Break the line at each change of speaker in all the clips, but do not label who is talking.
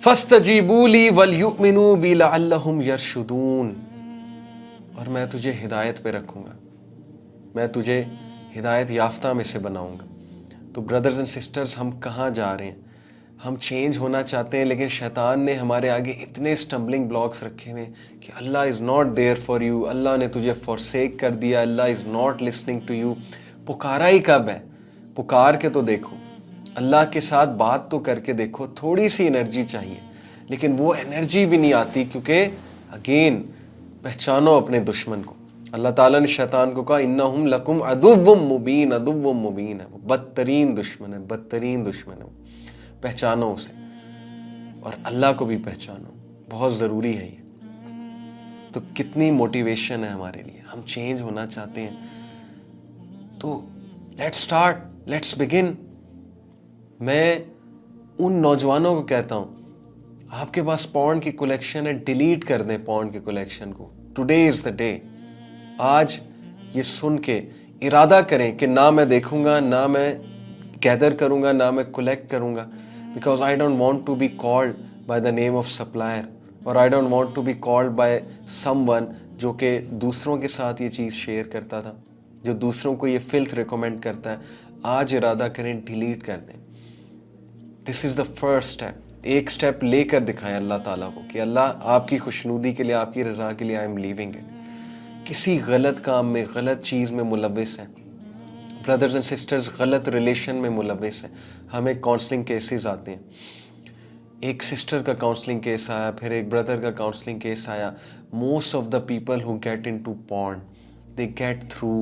फस्तजीबूली वलयुमिनू B लअल्लहुम यरशुदून, और मैं तुझे हिदायत पे रखूँगा, मैं तुझे हिदायत याफ्ता में से बनाऊँगा। तो ब्रदर्स एंड सिस्टर्स, हम कहाँ जा रहे हैं? हम चेंज होना चाहते हैं, लेकिन शैतान ने हमारे आगे इतने स्टम्बलिंग ब्लॉक्स रखे हुए कि Allah is not there for you, Allah ने तुझे फॉरसेक कर दिया, Allah is not listening to you. पुकारा ही कब है? पुकार के तो देखो, अल्लाह के साथ बात तो करके देखो। थोड़ी सी एनर्जी चाहिए, लेकिन वो एनर्जी भी नहीं आती, क्योंकि अगेन पहचानो अपने दुश्मन को। अल्लाह ताला ने शैतान को कहा इन्नहुम लकुम अदुव्वुम मुबीन, अदुव्वुम मुबीन है, वो बदतरीन दुश्मन है, बदतरीन दुश्मन है। पहचानो उसे, और अल्लाह को भी पहचानो, बहुत ज़रूरी है ये। तो कितनी मोटिवेशन है हमारे लिए, हम चेंज होना चाहते हैं, तो लेट्स स्टार्ट, लेट्स बिगिन। मैं उन नौजवानों को कहता हूँ, आपके पास पॉर्न की कलेक्शन है, डिलीट कर दें पॉर्न की कलेक्शन को। Today is the day. आज ये सुन के इरादा करें कि ना मैं देखूंगा, ना मैं गैदर करूंगा, ना मैं कलेक्ट करूंगा, because I don't want to be called by the name of supplier, और I don't want to be called by someone जो कि दूसरों के साथ ये चीज़ शेयर करता था, जो दूसरों को ये फिल्थ रिकमेंड करता है। आज इरादा करें, डिलीट कर दें। This is the first step. एक स्टेप लेकर दिखाएं अल्लाह ताला को कि अल्लाह आपकी खुशनुदी के लिए, आपकी रज़ा के लिए आई एम लीविंग इट। किसी गलत काम में, गलत चीज़ में मुलविस हैं, ब्रदर्स एंड सिस्टर्स, गलत रिलेशन में मुलविस हैं। हमें काउंसलिंग केसेस आते हैं, एक सिस्टर का काउंसलिंग केस आया, फिर एक ब्रदर का काउंसलिंग केस आया। Most of the people who get into porn, they get through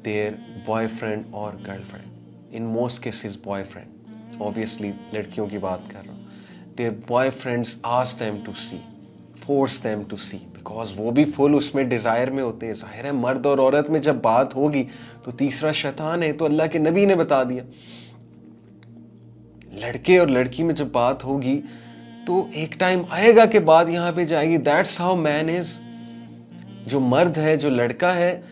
their boyfriend और girlfriend, in most cases boyfriend, obviously लड़कियों की बात कर रहा हूँ। Their boyfriends ask them to see, force them to see, because वो भी फुल उसमें डिज़ायर में होते हैं। जाहिर है मर्द और औरत में जब बात होगी तो तीसरा शैतान है, तो अल्लाह के नबी ने बता दिया। लड़के और लड़की में जब बात होगी तो एक टाइम आएगा कि बात यहाँ पे जाएगी। That's how man is. जो मर्द है, जो लड़का है,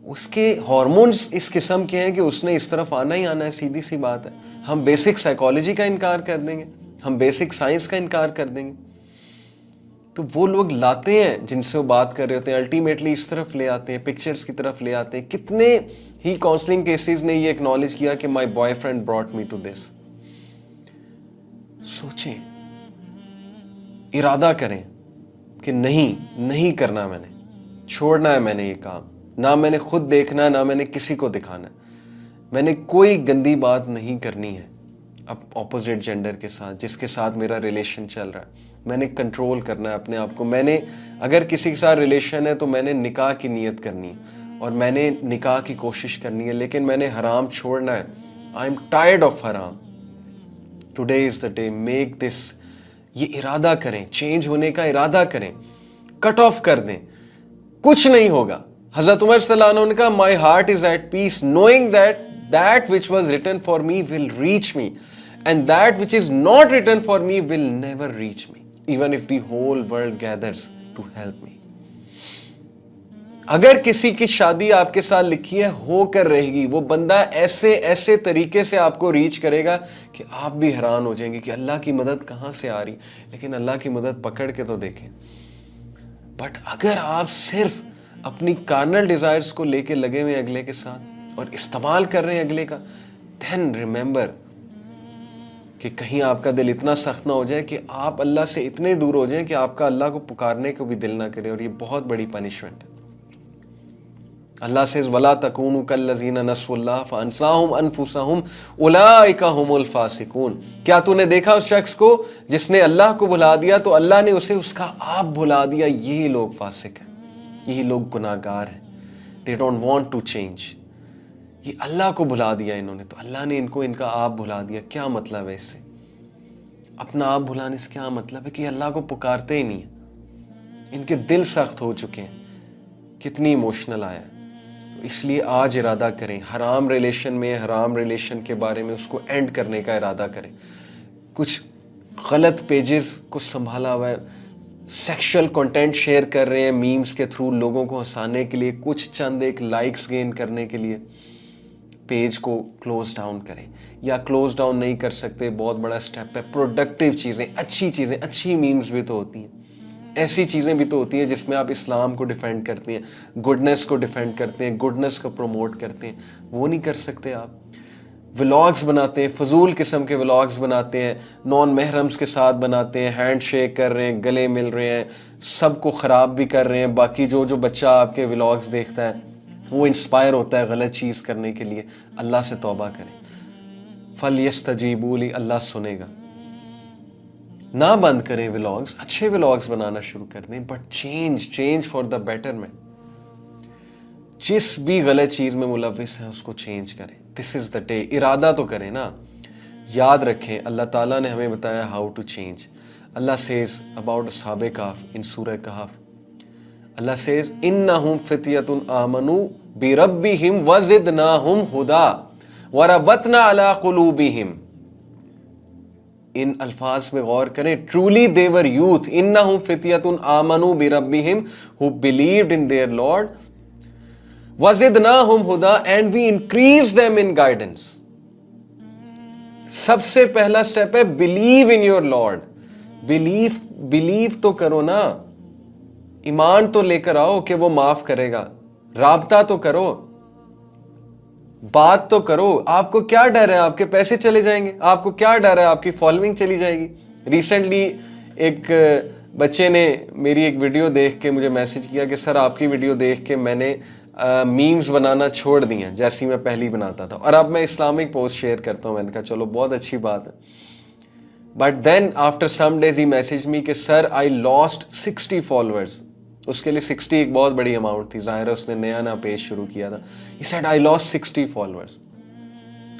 उसके हार्मोन्स इस किस्म के हैं कि उसने इस तरफ आना ही आना है, सीधी सी बात है। हम बेसिक साइकोलॉजी का इनकार कर देंगे, हम बेसिक साइंस का इनकार कर देंगे। तो वो लोग लाते हैं जिनसे वो बात कर रहे होते हैं, अल्टीमेटली इस तरफ ले आते हैं, पिक्चर्स की तरफ ले आते हैं। कितने ही काउंसलिंग केसेस ने ये एक्नॉलेज किया कि my boyfriend brought me to this. सोचें, इरादा करें कि नहीं करना, मैंने छोड़ना है, मैंने ये काम ना मैंने खुद देखना है, ना मैंने किसी को दिखाना है। मैंने कोई गंदी बात नहीं करनी है अब ऑपोजिट जेंडर के साथ, जिसके साथ मेरा रिलेशन चल रहा है। मैंने कंट्रोल करना है अपने आप को। मैंने अगर किसी के साथ रिलेशन है तो मैंने निकाह की नीयत करनी है और मैंने निकाह की कोशिश करनी है, लेकिन मैंने हराम छोड़ना है। आई एम टायर्ड ऑफ हराम। Today is the day, make this. ये इरादा करें, चेंज होने का इरादा करें, कट ऑफ कर दें, कुछ नहीं होगा। हज़रत उमर सल्लल्लाहु अलैहि वसल्लम ने कहा, my heart is at peace knowing that which was written for me will reach me, and that which is not written for me will never reach me, even if the whole world gathers to help me. अगर किसी की शादी आपके साथ लिखी है, होकर रहेगी। वो बंदा ऐसे ऐसे तरीके से आपको रीच करेगा कि आप भी हैरान हो जाएंगे कि अल्लाह की मदद कहाँ से आ रही। लेकिन अल्लाह की मदद पकड़ के तो देखें। बट अगर आप सिर्फ अपनी कार्नल डिजायर्स को लेके लगे हुए अगले के साथ और इस्तेमाल कर रहे हैं अगले का, then remember कि कहीं आपका दिल इतना सख्त ना हो जाए कि आप अल्लाह से इतने दूर हो जाएं कि आपका अल्लाह को पुकारने को भी दिल ना करे। और ये बहुत बड़ी पनिशमेंट है। अल्लाह से वला तकूनु कल्लज़ीना नस्सुल्लाह फअनसाहुम अनफुसहुम उलाइका हुमुल फासिकून। क्या तूने देखा उस शख्स को जिसने अल्लाह को भुला दिया तो अल्लाह ने उसे उसका आप भुला दिया। यही लोग फासिक हैं, यही लोग गुनाहगार हैं। They don't want to change. ये अल्लाह को भुला दिया इन्होंने, तो अल्लाह ने इनको इनका आप भुला दिया। क्या मतलब है इससे? अपना आप भुलाने से क्या मतलब है? कि अल्लाह को पुकारते ही नहीं है, इनके दिल सख्त हो चुके हैं। कितनी इमोशनल आया है। तो इसलिए आज इरादा करें, हराम रिलेशन में, हराम रिलेशन के बारे में उसको एंड करने का इरादा करें। कुछ गलत पेजेस को संभाला हुआ है, सेक्सुअल कंटेंट शेयर कर रहे हैं मीम्स के थ्रू लोगों को हंसाने के लिए, कुछ चंद एक लाइक्स गेन करने के लिए। पेज को क्लोज डाउन करें, या क्लोज डाउन नहीं कर सकते, बहुत बड़ा स्टेप है, प्रोडक्टिव चीज़ें, अच्छी मीम्स भी तो होती हैं, ऐसी चीज़ें भी तो होती हैं जिसमें आप इस्लाम को डिफेंड करते हैं, गुडनेस को डिफेंड करते हैं, गुडनेस को प्रमोट करते हैं, वो नहीं कर सकते आप। व्लॉग्स बनाते हैं, फजूल किस्म के व्लॉग्स बनाते हैं, नॉन महरम्स के साथ बनाते हैं, हैंड शेक कर रहे हैं, गले मिल रहे हैं, सबको ख़राब भी कर रहे हैं। बाकी जो बच्चा आपके व्लॉग्स देखता है वो इंस्पायर होता है गलत चीज़ करने के लिए। अल्लाह से तौबा करें। फल यस्तजीबू ली, अल्लाह सुनेगा। ना बंद करें व्लॉग्स, अच्छे व्लॉग्स बनाना शुरू कर दें, but change for the betterment. जिस भी गलत चीज़ में मुलविस है उसको चेंज करें। This is the day. इरादा तो करें ना। याद रखें अल्लाह ताला ने हमें बताया how to change. Allah says about अस्हाबे कहफ इन सूरह कहफ, अल्लाह सेज इन्नहुम फित्यतुन आमनू बिरब्बिहिम वज़िदनाहुम हुदा वरबतना अला कुलूबिहिम। इन अल्फाज में गौर करें। ट्रूली दे वर यूथ, इन्नहुम फित्यतुन आमनू बिरब्बिहिम, who believed in their lord, वज़िदनाहुम हुदा, and we increase them in guidance. सबसे पहला स्टेप है believe in your lord. Believe तो करो ना, ईमान तो लेकर आओ कि वो माफ करेगा, राबता तो करो, बात तो करो। आपको क्या डर है आपके पैसे चले जाएंगे? आपको क्या डर है आपकी फॉलोइंग चली जाएगी? रिसेंटली एक बच्चे ने मेरी एक वीडियो देख के मुझे मैसेज किया कि सर आपकी वीडियो देख के मैंने मीम्स बनाना छोड़ दिए जैसी मैं पहली बनाता था, और अब मैं इस्लामिक पोस्ट शेयर करता हूँ। मैंने कहा चलो बहुत अच्छी बात है। But then after some days he message me कि सर आई लॉस्ट 60 फॉलोअर्स। उसके लिए 60 एक बहुत बड़ी अमाउंट थी, जाहिर है उसने नया पेज शुरू किया था। He said I lost 60 followers.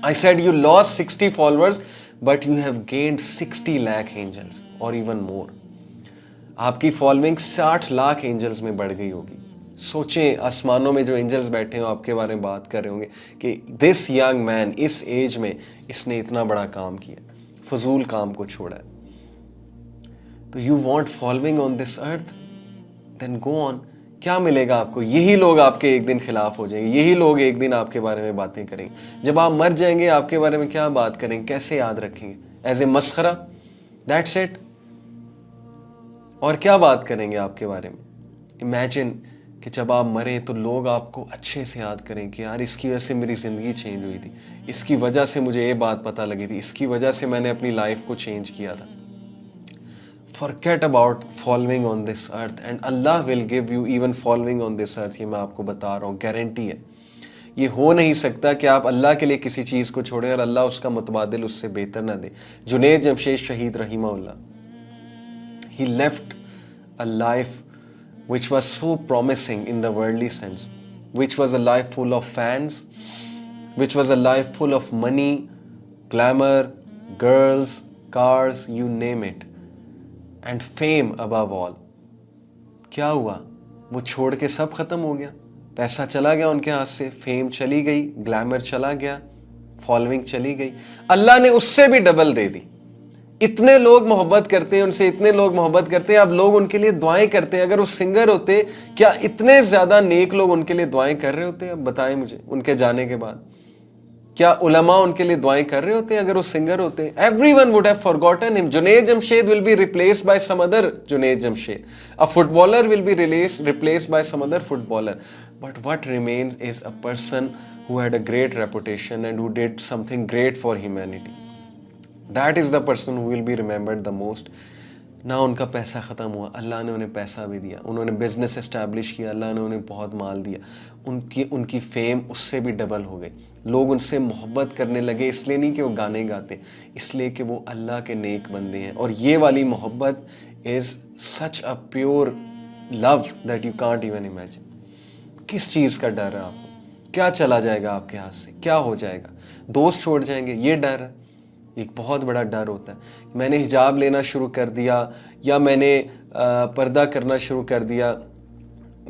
I said you lost 60 followers but you have gained 60 lakh angels और इवन मोर। आपकी फॉलोइंग 60 लाख एंजल्स में बढ़ गई होगी। सोचें, आसमानों में जो एंजल्स बैठे हो आपके बारे में बात कर रहे होंगे कि दिस यंग मैन, इस एज में इसने इतना बड़ा काम किया, फजूल काम को छोड़ा है। तो you want following on this earth, then go on. क्या मिलेगा आपको? यही लोग आपके एक दिन खिलाफ हो जाएंगे, यही लोग एक दिन आपके बारे में बातें करेंगे। जब आप मर जाएंगे आपके बारे में क्या बात करेंगे, कैसे याद रखेंगे? एज ए मस्खरा, दैट्स इट। और क्या बात करेंगे आपके बारे में? इमेजिन कि जब आप मरे तो लोग आपको अच्छे से याद करें कि यार इसकी वजह से मेरी ज़िंदगी चेंज हुई थी, इसकी वजह से मुझे ये बात पता लगी थी, इसकी वजह से मैंने अपनी लाइफ को चेंज किया था। Forget about following on this earth and Allah will give you even following on this अर्थ। ये मैं आपको बता रहा हूँ, गारंटी है। ये हो नहीं सकता कि आप अल्लाह के लिए किसी चीज़ को छोड़ें और अल्लाह उसका मुतबादिल उससे बेहतर ना दे। जुनैद जमशेद शहीद रहीमहुल्लाह, he left a life which was so promising in the worldly sense, which was a life full of fans, which was a life full of money, glamour, girls, cars, you name it, and fame above all. क्या हुआ? वो छोड़ के सब खत्म हो गया। पैसा चला गया उनके हाथ से, फेम चली गई, ग्लैमर चला गया, फॉलोइंग चली गई। अल्लाह ने उससे भी डबल दे दी। इतने लोग मोहब्बत करते हैं उनसे, इतने लोग मोहब्बत करते हैं, अब लोग उनके लिए दुआएं करते हैं। अगर वो सिंगर होते, क्या इतने ज्यादा नेक लोग उनके लिए दुआएं कर रहे होते? अब बताएं मुझे, उनके जाने के बाद क्या उलमा उनके लिए दुआएं कर रहे होते अगर वो सिंगर होते? Everyone would have forgotten him. Junaid Jamshed will be replaced by some other Junaid Jamshed. A footballer will be replaced by some other footballer, but what remains is a person who had a great reputation and who did something great for humanity. That is the person who will be remembered the most. ना उनका पैसा ख़त्म हुआ, अल्लाह ने उन्हें पैसा भी दिया, उन्होंने बिजनेस एस्टैब्लिश किया, अल्लाह ने उन्हें बहुत माल दिया, उनकी फेम उससे भी डबल हो गई। लोग उनसे मोहब्बत करने लगे, इसलिए नहीं कि वो गाने गाते, इसलिए कि वो अल्लाह के नेक बंदे हैं। और ये वाली मोहब्बत is such a pure love that you can't even imagine. किस चीज़ का डर है आपको? क्या चला जाएगा आपके हाथ से? क्या हो जाएगा? दोस्त छोड़ जाएंगे, ये डर है। एक बहुत बड़ा डर होता है। मैंने हिजाब लेना शुरू कर दिया, या मैंने पर्दा करना शुरू कर दिया,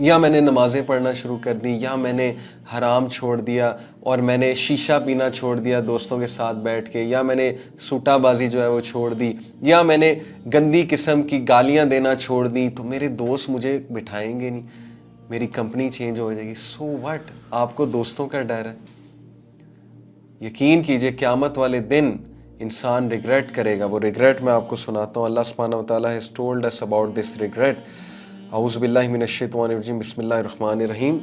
या मैंने नमाज़ें पढ़ना शुरू कर दी, या मैंने हराम छोड़ दिया, और मैंने शीशा पीना छोड़ दिया दोस्तों के साथ बैठ के, या मैंने सूटाबाजी जो है वो छोड़ दी, या मैंने गंदी किस्म की गालियां देना छोड़ दी, तो मेरे दोस्त मुझे बिठाएंगे नहीं, मेरी कंपनी चेंज हो जाएगी। So what? आपको दोस्तों का डर है, यकीन कीजिए क़यामत वाले दिन इंसान रिग्रेट करेगा। वो रिग्रेट मैं आपको सुनाता हूँ। अल्लाह सुब्हानहू व तआला has told us about this regret. औज़ु बिल्लाहि मिनश शैतानिर रजीम, बिस्मिल्लाहिर रहमानिर रहीम।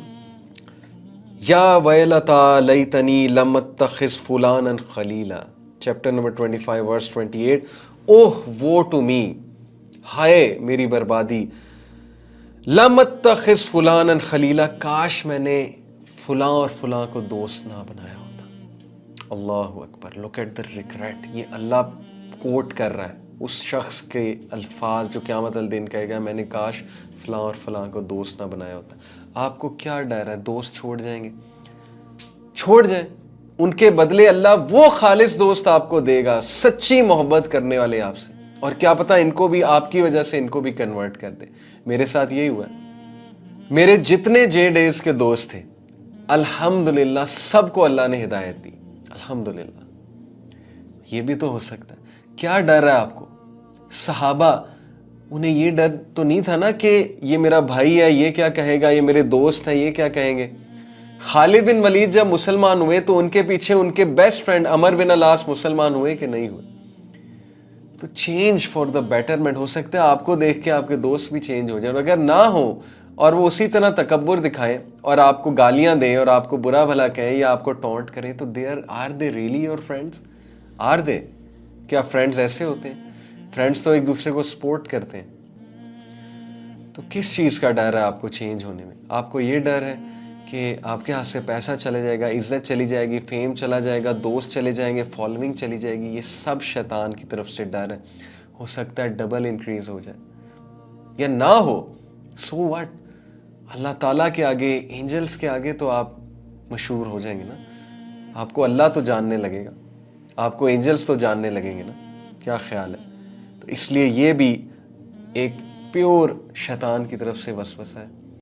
या वैलता लैतनी लम अत्तखिज़ फुलानन खलीला, chapter number 25 verse 28। Oh woe to मी, हाय मेरी बर्बादी, लम अत्तखिज़ फुलानन खलीला, काश मैंने फुलां और फुलां को दोस्त ना बनाया होता। अल्लाहु Akbar, look at the regret. ये अल्लाह कोट कर रहा है उस शख्स के अल्फाज जो क़यामत वाले दिन कहेगा मैंने काश फलां और फलां को दोस्त ना बनाया होता। आपको क्या डर है दोस्त छोड़ जाएंगे? छोड़ जाएं, उनके बदले अल्लाह वो खालिस दोस्त आपको देगा, सच्ची मोहब्बत करने वाले आपसे। और क्या पता इनको भी आपकी वजह से इनको भी कन्वर्ट कर दे। मेरे साथ यही हुआ है। मेरे जितने जे डेज के दोस्त थे अल्हम्दुलिल्लाह सबको अल्लाह ने हिदायत दी, अल्हम्दुलिल्लाह। ये भी तो हो सकता है। क्या डर है आपको? सहाबा, उन्हें ये डर तो नहीं था ना कि ये मेरा भाई है, ये क्या कहेगा, ये मेरे दोस्त हैं, ये क्या कहेंगे। खालिद बिन वलीद जब मुसलमान हुए तो उनके पीछे उनके बेस्ट फ्रेंड अमर बिन अलास मुसलमान हुए कि नहीं हुए? तो चेंज फॉर द बेटरमेंट। हो सकता है आपको देख के आपके दोस्त भी चेंज हो जाए। अगर ना हो और वो उसी तरह तकब्बुर दिखाएं और आपको गालियां दें और आपको बुरा भला कहें या आपको टॉन्ट करें, तो there are they really your friends? Are they? क्या फ्रेंड्स ऐसे होते हैं? फ्रेंड्स तो एक दूसरे को सपोर्ट करते हैं। तो किस चीज़ का डर है आपको चेंज होने में? आपको ये डर है कि आपके हाथ से पैसा चला जाएगा, इज्जत चली जाएगी, फेम चला जाएगा, दोस्त चले जाएंगे, फॉलोइंग चली जाएगी। ये सब शैतान की तरफ से डर है। हो सकता है डबल इंक्रीज हो जाए या ना हो, सो व्हाट। अल्लाह ताला के आगे, एंजल्स के आगे तो आप मशहूर हो जाएंगे ना। आपको अल्लाह तो जानने लगेगा, आपको एंजल्स तो जानने लगेंगे ना। क्या ख्याल है? तो इसलिए ये भी एक प्योर शैतान की तरफ से वसवसा है।